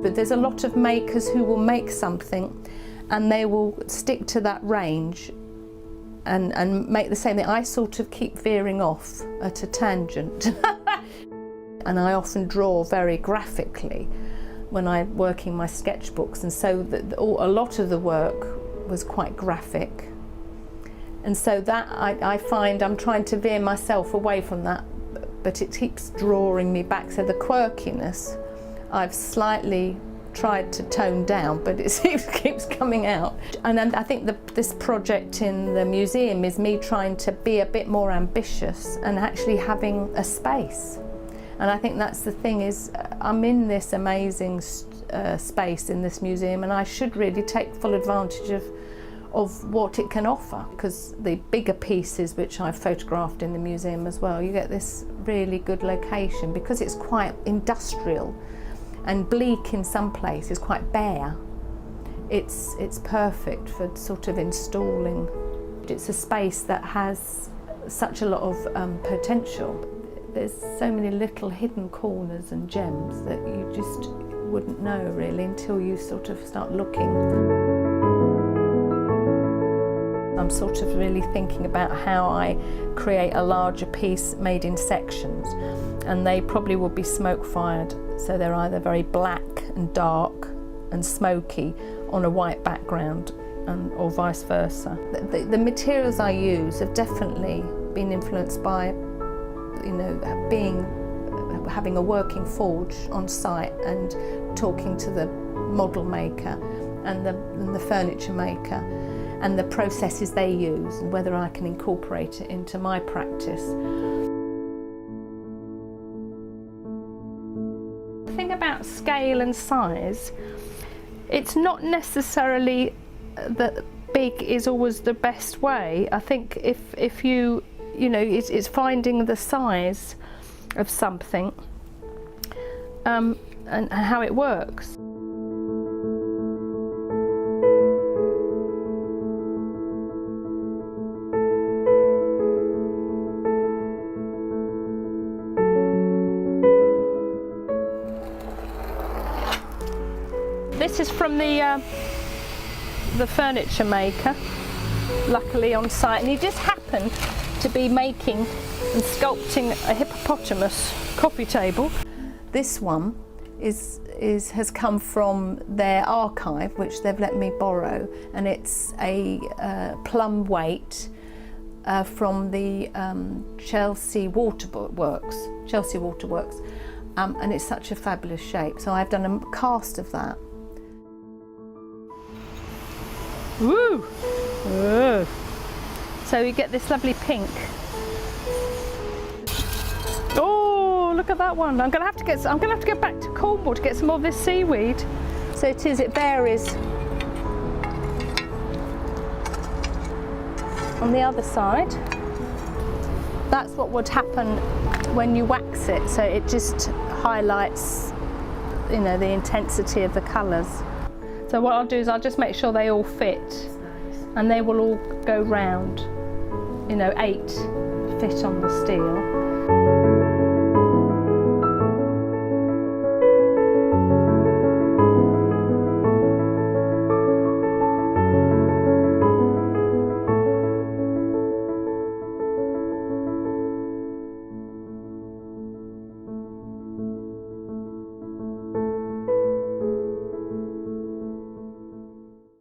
But there's a lot of makers who will make something and they will stick to that range and make the same thing. I sort of keep veering off at a tangent. And I often draw very graphically when I'm working my sketchbooks, and so a lot of the work was quite graphic. And so that I find I'm trying to veer myself away from that, but it keeps drawing me back. So the quirkiness I've slightly tried to tone down, but it keeps coming out. And I think this project in the museum is me trying to be a bit more ambitious and actually having a space. And I think that's the thing, is I'm in this amazing space in this museum, and I should really take full advantage of what it can offer, because the bigger pieces which I've photographed in the museum as well, you get this really good location because it's quite industrial and bleak in some places, quite bare. It's perfect for sort of installing. It's a space that has such a lot of potential. There's so many little hidden corners and gems that you just wouldn't know really until you sort of start looking. I'm sort of really thinking about how I create a larger piece made in sections, and they probably will be smoke fired, so they're either very black and dark and smoky on a white background, or vice versa. The materials I use have definitely been influenced by, you know, having a working forge on site and talking to the model maker and the furniture maker and the processes they use, and whether I can incorporate it into my practice. The thing about scale and size, it's not necessarily that big is always the best way. I think if you know, it's finding the size of something and how it works. This is from the furniture maker, luckily on site, and he just happened to be making and sculpting a hippopotamus coffee table. This one has come from their archive, which they've let me borrow, and it's a plumb weight from the Chelsea Waterworks, and it's such a fabulous shape. So I've done a cast of that. Woo! Whoa. So you get this lovely pink. Oh, look at that one! I'm gonna have to get back to Cornwall to get some more of this seaweed. So it varies. On the other side, that's what would happen when you wax it. So it just highlights, you know, the intensity of the colours. So what I'll do is I'll just make sure they all fit, and they will all go round. You know, 8 fit on the steel.